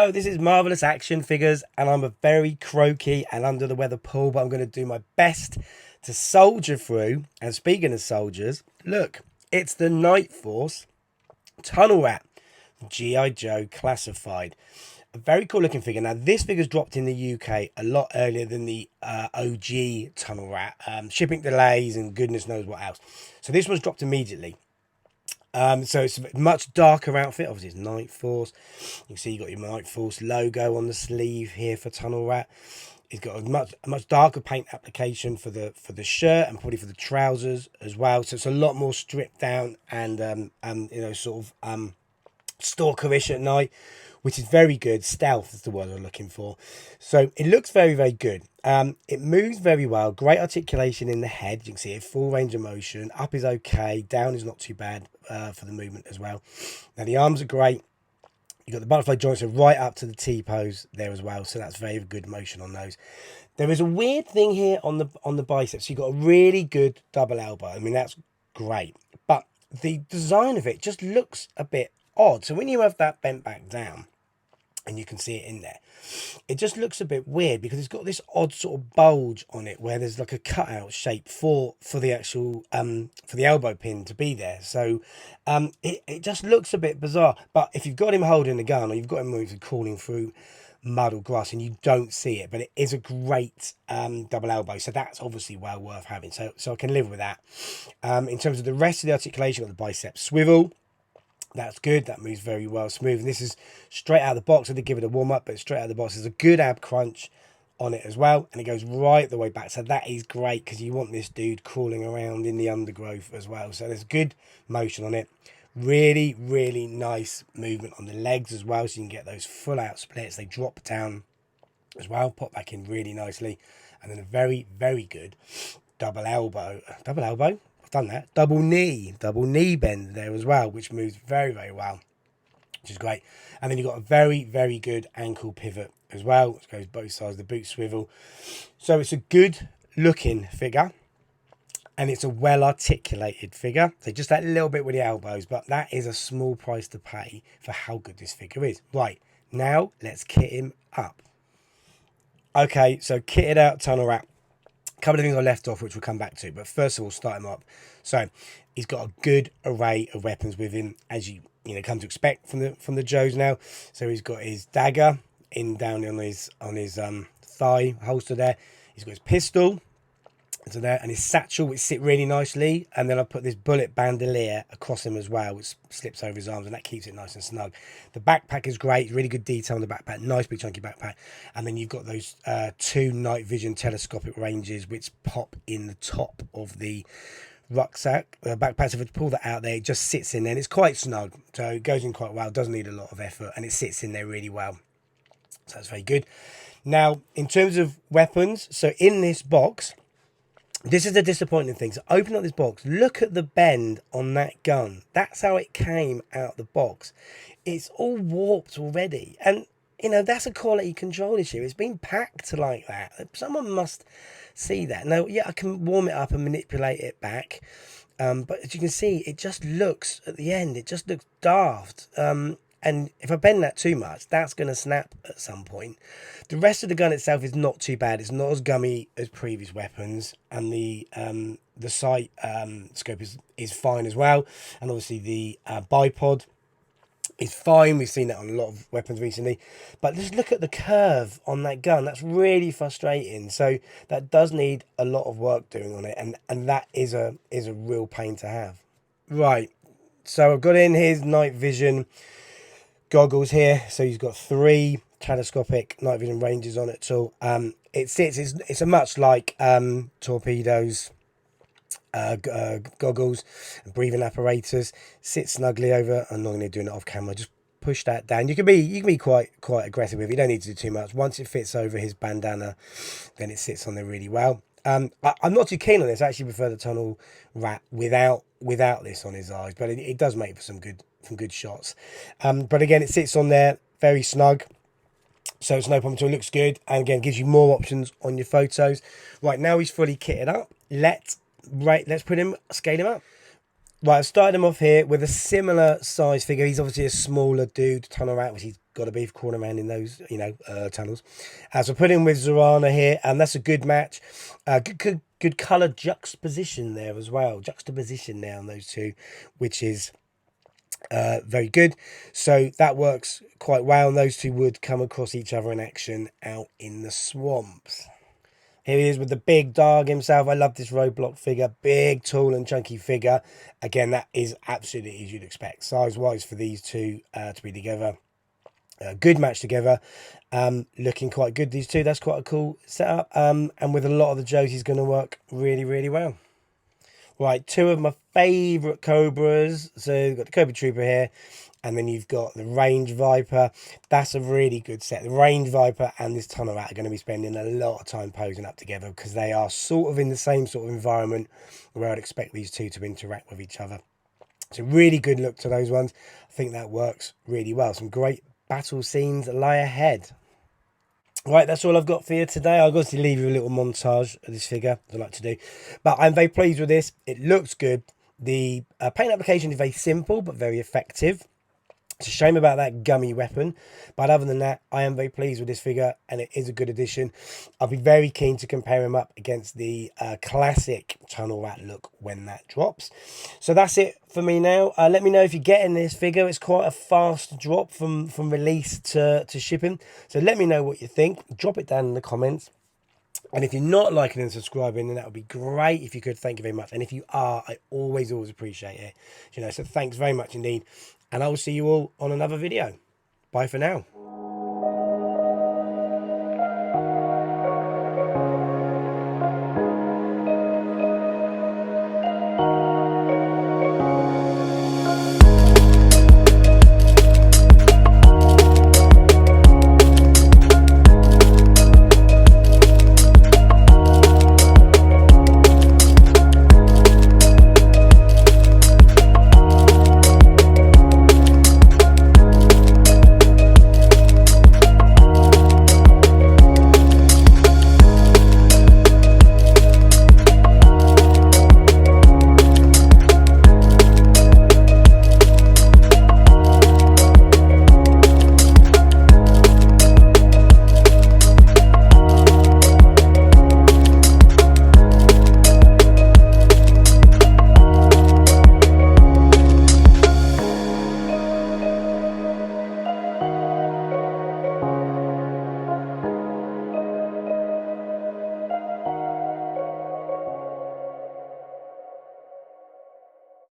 Hello, this is Marvelous Action Figures, and I'm a very croaky and under the weather Paul, but I'm going to do my best to soldier through. And speaking of soldiers, look, it's the Night Force Tunnel Rat, GI Joe Classified. A very cool looking figure. Now, this figure's dropped in the UK a lot earlier than the OG Tunnel Rat. Shipping delays and goodness knows what else. So this was dropped immediately. So it's a much darker outfit. Obviously, it's Night Force. You can see you got your Night Force logo on the sleeve here for Tunnel Rat. It's got a much darker paint application for the shirt and probably for the trousers as well. So it's a lot more stripped down and sort of stalkerish at night, which is very good. Stealth is the word I'm looking for. So it looks very, very good. It moves very well. Great articulation in the head. You can see it full range of motion. Up is okay. Down is not too bad for the movement as well. Now the arms are great. You've got the butterfly joints are right up to the T-pose there as well. So that's very good motion on those. There is a weird thing here on the biceps. You've got a really good double elbow. I mean, that's great. But the design of it just looks a bit odd. So when you have that bent back down, and you can see it in there, it just looks a bit weird because it's got this odd sort of bulge on it where there's like a cutout shape for the actual for the elbow pin to be there. So it just looks a bit bizarre. But if you've got him holding the gun or you've got him moving crawling through mud or grass and you don't see it, but it is a great double elbow, so that's obviously well worth having. So I can live with that. In terms of the rest of the articulation, got the bicep swivel. That's good. That moves very well, smooth. And this is straight out of the box. I did give it a warm up, but straight out of the box. There's a good ab crunch on it as well, and it goes right the way back. So that is great because you want this dude crawling around in the undergrowth as well. So there's good motion on it. Really, really nice movement on the legs as well. So you can get those full out splits. They drop down as well, pop back in really nicely, and then a very, very good double elbow. Double elbow. Done that double knee bend there as well, which moves very, very well, which is great. And then you've got a very, very good ankle pivot as well, which goes both sides of the boot swivel. So it's a good looking figure and it's a well articulated figure. So just that little bit with the elbows, but that is a small price to pay for how good this figure is. Right, now let's kit him up. Okay, so kitted out Tunnel Rat. Couple of things I left off which we'll come back to, but first of all, start him up. So he's got a good array of weapons with him, as you come to expect from the Joes now. So he's got his dagger down on his thigh holster there. He's got his pistol into there and his satchel, which sit really nicely. And then I put this bullet bandolier across him as well, which slips over his arms, and that keeps it nice and snug. The backpack is great, really good detail on the backpack, nice big chunky backpack. And then you've got those two night vision telescopic ranges which pop in the top of the rucksack, backpack. So if I pull that out there, it just sits in there and it's quite snug, so it goes in quite well, doesn't need a lot of effort, and it sits in there really well. So that's very good. Now, in terms of weapons, so in this box, this is the disappointing thing. So open up this box. Look at the bend on that gun. That's how it came out the box. It's all warped already. And, that's a quality control issue. It's been packed like that. Someone must see that. Now, yeah, I can warm it up and manipulate it back. But as you can see, it just looks, at the end, it just looks daft. And if I bend that too much, that's going to snap at some point. The rest of the gun itself is not too bad. It's not as gummy as previous weapons. And the sight scope is fine as well. And obviously the bipod is fine. We've seen that on a lot of weapons recently. But just look at the curve on that gun. That's really frustrating. So that does need a lot of work doing on it. And that is a real pain to have. Right. So I've got in his night vision goggles here, so he's got 3 telescopic night vision ranges on it too. It's a much like torpedoes goggles and breathing apparatus. Sits snugly over. I'm not going to do it off camera, just push that down. You can be quite aggressive with it. You don't need to do too much. Once it fits over his bandana, then it sits on there really well. I'm not too keen on this. I actually prefer the Tunnel Rat without this on his eyes, but it does make for some good shots. But again, it sits on there very snug, so it's no problem at all. It looks good, and again, gives you more options on your photos. Right, now he's fully kitted up. Let's scale him up. Right, I've started him off here with a similar size figure. He's obviously a smaller dude, tunnel rat, which he's got to be for corner man in those, tunnels. So I put him with Zorana here, and that's a good match. Good colour juxtaposition there as well. Juxtaposition there on those two, which is very good. So that works quite well, and those two would come across each other in action out in the swamps. Here he is with the big dog himself. I love this roadblock figure. Big, tall and chunky figure. Again, that is absolutely as you'd expect. Size-wise for these two to be together. Good match together. Looking quite good, these two. That's quite a cool setup. And with a lot of the Joes, he's going to work really, really well. Right, two of my favourite Cobras. So you've got the Cobra Trooper here. And then you've got the Range Viper. That's a really good set. The Range Viper and this Tunnel Rat are going to be spending a lot of time posing up together because they are sort of in the same sort of environment where I'd expect these two to interact with each other. It's a really good look to those ones. I think that works really well. Some great battle scenes lie ahead. Right, that's all I've got for you today. I'll obviously leave you a little montage of this figure, as I like to do. But I'm very pleased with this. It looks good. The paint application is very simple but very effective. It's a shame about that gummy weapon, but other than that, I am very pleased with this figure, and it is a good addition. I'll be very keen to compare him up against the classic Tunnel Rat look when that drops. So that's it for me now. Let me know if you're getting this figure. It's quite a fast drop from release to shipping. So let me know what you think. Drop it down in the comments. And if you're not liking and subscribing, then that would be great if you could. Thank you very much. And if you are, I always appreciate it. So thanks very much indeed. And I will see you all on another video. Bye for now.